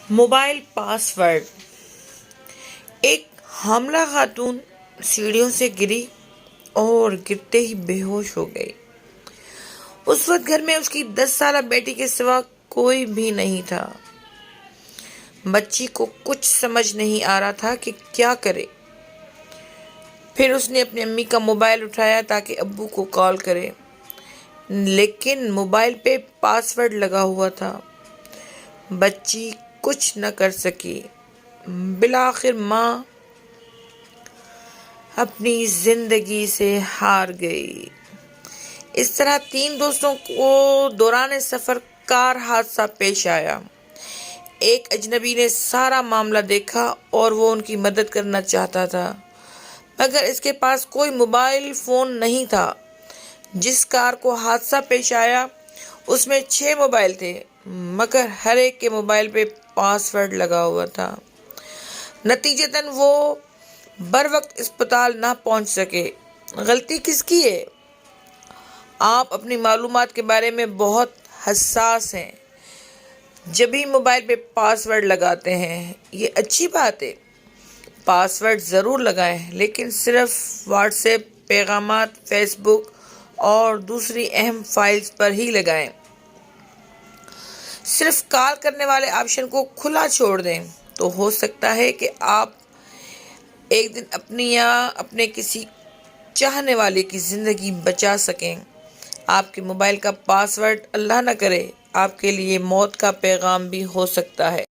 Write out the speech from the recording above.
Mobile پاس word. ایک حاملہ خاتون سیڑھیوں سے گری اور گرتے ہی بے ہوش ہو گئی۔ اس وقت گھر میں اس کی 10 سالہ بیٹی کے سوا کوئی بھی نہیں تھا۔ بچی کو کچھ سمجھ نہیں آ رہا تھا کہ کیا کرے۔ پھر اس نے اپنی امی کا موبائل اٹھایا تاکہ ابو کو کال کرے، لیکن موبائل پہ پاس ورڈ لگا ہوا تھا۔ بچی کچھ نہ کر سکی۔ بالآخر ماں اپنی زندگی سے ہار گئی۔ اس طرح 3 دوستوں کو دوران سفر کار حادثہ پیش آیا۔ ایک اجنبی نے سارا معاملہ دیکھا اور وہ ان کی مدد کرنا چاہتا تھا، مگر اس کے پاس کوئی موبائل فون نہیں تھا۔ جس کار کو حادثہ پیش آیا اس میں 6 موبائل تھے، مگر ہر ایک کے موبائل پہ پاس ورڈ لگا ہوا تھا۔ نتیجتاً وہ بروقت اسپتال نہ پہنچ سکے۔ غلطی کس کی ہے؟ آپ اپنی معلومات کے بارے میں بہت حساس ہیں، جبھی موبائل پہ پاس ورڈ لگاتے ہیں۔ یہ اچھی بات ہے، پاس ورڈ ضرور لگائیں، لیکن صرف واٹس ایپ پیغامات، فیس بک اور دوسری اہم فائلز پر ہی لگائیں۔ صرف کال کرنے والے آپشن کو کھلا چھوڑ دیں تو ہو سکتا ہے کہ آپ ایک دن اپنی یا اپنے کسی چاہنے والے کی زندگی بچا سکیں۔ آپ کے موبائل کا پاس ورڈ اللہ نہ کرے آپ کے لیے موت کا پیغام بھی ہو سکتا ہے۔